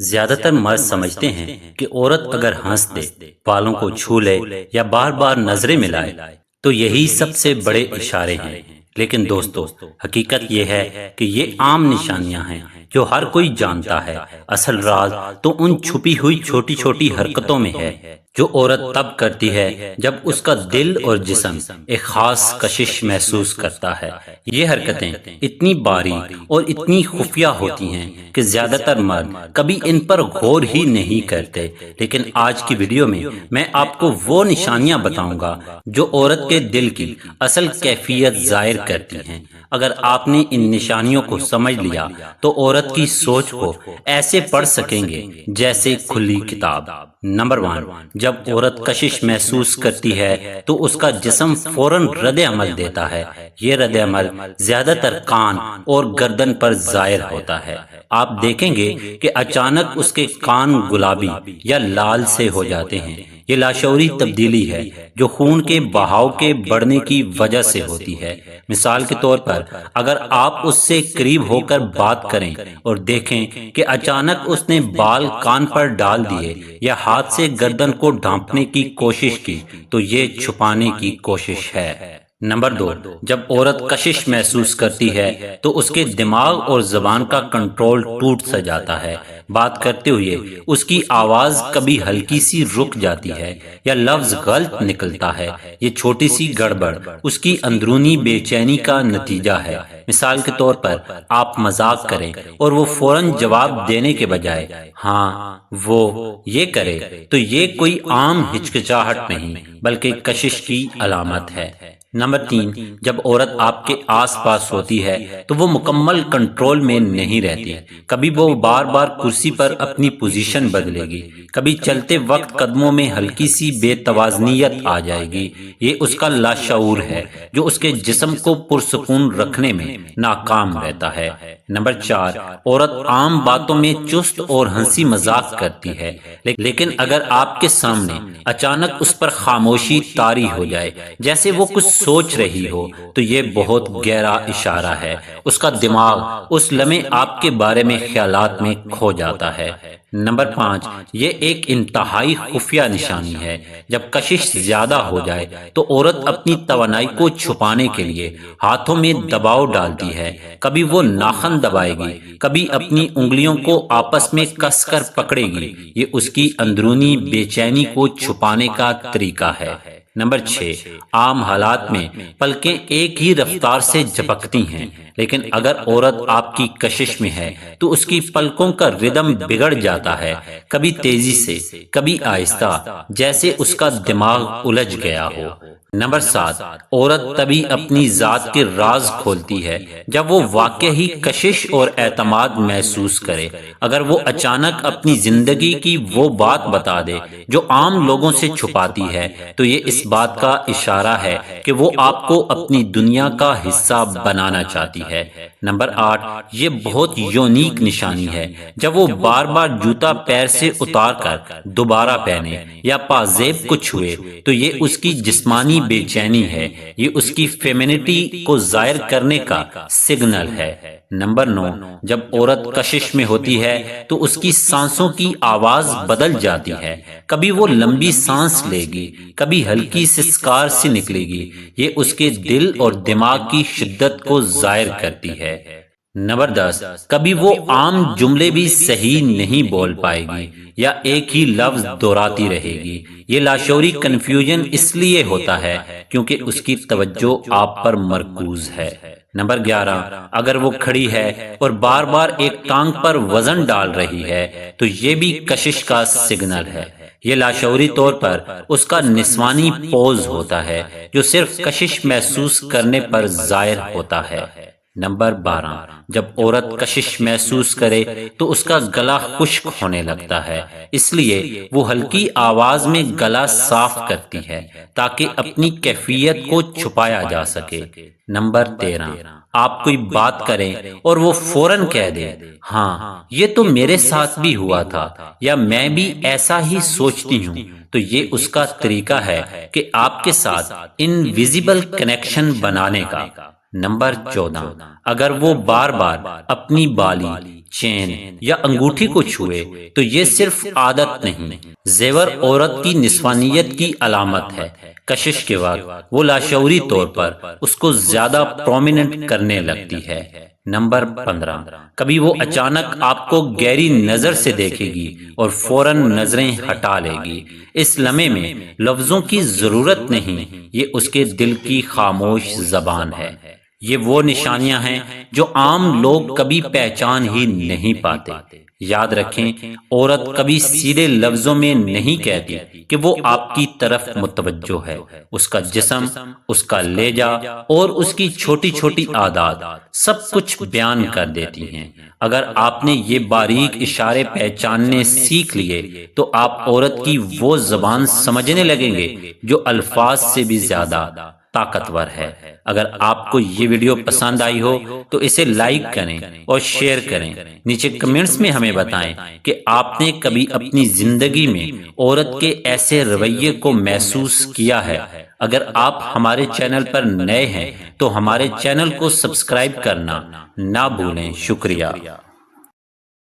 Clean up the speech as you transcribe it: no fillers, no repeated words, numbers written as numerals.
زیادہ تر مرد سمجھتے ہیں کہ عورت اگر ہنس دے، بالوں کو چھو لے یا بار بار نظریں ملائے تو یہی سب سے بڑے اشارے ہیں۔ لیکن دوستو، حقیقت یہ ہے کہ یہ عام نشانیاں ہیں جو ہر کوئی جانتا ہے۔ اصل راز تو ان چھپی ہوئی چھوٹی چھوٹی حرکتوں میں ہے جو عورت تب کرتی ہے جب اس کا دل اور جسم ایک خاص کشش محسوس کرتا ہے۔ یہ حرکتیں اتنی باریک اور اتنی خفیہ ہوتی ہیں کہ زیادہ تر مرد کبھی ان پر غور ہی نہیں کرتے، لیکن آج کی ویڈیو میں میں آپ کو وہ نشانیاں بتاؤں گا جو عورت کے دل کی اصل کیفیت ظاہر کرتی ہیں۔ اگر آپ نے ان نشانیوں کو سمجھ لیا تو عورت کی سوچ کو ایسے پڑھ سکیں گے جیسے کھلی کتاب۔ نمبر 1، جب عورت کشش محسوس کرتی ہے تو اس کا جسم فوراً رد عمل دیتا ہے۔ یہ رد عمل زیادہ تر کان اور گردن پر ظاہر ہوتا ہے۔ آپ دیکھیں گے کہ اچانک اس کے کان گلابی یا لال سے ہو جاتے ہیں۔ یہ لاشعوری تبدیلی ہے جو خون کے بہاؤ کے بڑھنے کی وجہ سے ہوتی ہے۔ مثال کے طور پر، اگر آپ اس سے قریب ہو کر بات کریں اور دیکھیں کہ اچانک اس نے بال کان پر ڈال دیے یا ہاتھ سے گردن کو ڈھانپنے کی کوشش کی تو یہ چھپانے کی کوشش ہے۔ نمبر 2، جب عورت کشش محسوس کرتی ہے تو اس کے دماغ اور زبان کا کنٹرول ٹوٹ سا جاتا ہے۔ بات کرتے ہوئے اس کی آواز کبھی ہلکی سی رک جاتی ہے یا لفظ غلط نکلتا ہے۔ یہ چھوٹی سی گڑبڑ اس کی اندرونی بے چینی کا نتیجہ ہے۔ مثال کے طور پر، آپ مذاق کریں اور وہ فوراً جواب دینے کے بجائے ہاں وہ یہ کرے تو یہ کوئی عام ہچکچاہٹ نہیں بلکہ کشش کی علامت ہے۔ نمبر 3، جب عورت آپ کے آس پاس ہوتی ہے تو وہ مکمل کنٹرول میں نہیں رہتی۔ کبھی وہ بار بار کرسی پر اپنی پوزیشن بدلے گی، کبھی چلتے وقت قدموں میں ہلکی سی بے توازنیت آ جائے گی۔ یہ اس کا لاشعور ہے جو اس کے جسم کو پرسکون رکھنے میں ناکام رہتا ہے۔ نمبر 4، عورت عام باتوں میں چست اور ہنسی مذاق کرتی ہے، لیکن اگر آپ کے سامنے اچانک اس پر خاموشی طاری ہو جائے، جیسے وہ کچھ سوچ رہی ہو، تو یہ بہت گہرا اشارہ ہے۔ اس کا دماغ اس لمحے آپ کے بارے میں خیالات میں کھو جاتا ہے۔ نمبر 5، یہ ایک انتہائی خفیہ نشانی ہے۔ جب کشش زیادہ ہو جائے تو عورت اپنی توانائی کو چھپانے کے لیے ہاتھوں میں دباؤ ڈالتی ہے۔ کبھی وہ ناخن دبائے گی، کبھی اپنی انگلیوں کو آپس میں کس کر پکڑے گی۔ یہ اس کی اندرونی بے چینی کو چھپانے کا طریقہ ہے۔ نمبر 6، عام حالات میں پلکیں ایک ہی رفتار سے جھپکتی ہیں، لیکن اگر عورت آپ کی کشش میں ہے تو اس کی پلکوں کا ردم بگڑ جاتا ہے، کبھی تیزی سے، کبھی آہستہ، جیسے اس کا دماغ الجھ گیا ہو۔ نمبر 7، عورت تبھی اپنی ذات کے راز کھولتی ہے جب وہ واقعی کشش اور اعتماد محسوس کرے۔ اگر وہ اچانک اپنی زندگی کی وہ بات بتا دے جو عام لوگوں سے چھپاتی ہے تو یہ اس بات کا اشارہ ہے کہ وہ آپ کو اپنی دنیا کا حصہ بنانا چاہتی ہے۔ نمبر 8، یہ بہت یونیک نشانی ہے۔ جب وہ بار بار جوتا پیر سے اتار کر دوبارہ پہنے یا پازیب کو چھوئے تو یہ اس کی جسمانی بے چینی ہے۔ یہ اس کی فیمینٹی کو ظاہر کرنے کا سگنل ہے۔ نمبر 9، جب عورت کشش میں ہوتی ہے تو اس کی سانسوں کی آواز بدل جاتی ہے۔ کبھی وہ لمبی سانس لے گی، کبھی ہلکی سسکار سے نکلے گی۔ یہ اس کے دل اور دماغ کی شدت کو ظاہر کرتی ہے۔ نمبر 10، کبھی وہ عام جملے بھی صحیح نہیں بول پائے گی یا ایک ہی لفظ دہراتی رہے گی۔ یہ لاشعوری کنفیوژن اس لیے ہوتا ہے کیونکہ اس کی توجہ آپ پر مرکوز ہے۔ نمبر 11، اگر وہ کھڑی ہے اور بار بار ایک ٹانگ پر وزن ڈال رہی ہے تو یہ بھی کشش کا سگنل ہے۔ یہ لاشعوری طور پر اس کا نسوانی پوز ہوتا ہے جو صرف کشش محسوس کرنے پر ظاہر ہوتا ہے۔ نمبر 12، جب عورت کشش محسوس کرے تو اس کا گلا خشک ہونے لگتا ہے، اس لیے وہ ہلکی آواز میں گلا صاف کرتی ہے تاکہ اپنی کیفیت کو چھپایا جا سکے۔ نمبر 13، آپ کوئی بات کریں اور وہ فوراً کہہ دے ہاں یہ تو میرے ساتھ بھی ہوا تھا یا میں بھی ایسا ہی سوچتی ہوں، تو یہ اس کا طریقہ ہے کہ آپ کے ساتھ انویزیبل کنیکشن بنانے کا۔ نمبر 14، اگر وہ بار بار اپنی بالی چین یا انگوٹھی کو چھوئے تو یہ صرف عادت نہیں، زیور عورت کی نسوانیت کی علامت ہے۔ کشش کے وقت وہ لاشعوری طور پر اس کو زیادہ پرومیننٹ کرنے لگتی ہے۔ نمبر 15، کبھی وہ اچانک آپ کو گہری نظر سے دیکھے گی اور فوراً نظریں ہٹا لے گی۔ اس لمحے میں لفظوں کی ضرورت نہیں، یہ اس کے دل کی خاموش زبان ہے۔ یہ وہ نشانیاں ہیں جو عام لوگ کبھی پہچان ہی نہیں پاتے۔ یاد رکھیں، عورت کبھی سیدھے لفظوں میں نہیں کہتی کہ وہ آپ کی طرف متوجہ ہے۔ اس کا جسم، اس کا لہجہ اور اس کی چھوٹی چھوٹی عادات سب کچھ بیان کر دیتی ہیں۔ اگر آپ نے یہ باریک اشارے پہچاننے سیکھ لیے تو آپ عورت کی وہ زبان سمجھنے لگیں گے جو الفاظ سے بھی زیادہ طاقتور ہے۔ اگر آپ کو یہ ویڈیو پسند آئی ہو تو اسے لائک کریں اور شیئر کریں۔ نیچے کمنٹس میں ہمیں بتائیں کہ آپ نے کبھی اپنی زندگی میں عورت کے ایسے رویے کو محسوس کیا ہے۔ اگر آپ ہمارے چینل پر نئے ہیں تو ہمارے چینل کو سبسکرائب کرنا نہ بھولیں۔ شکریہ۔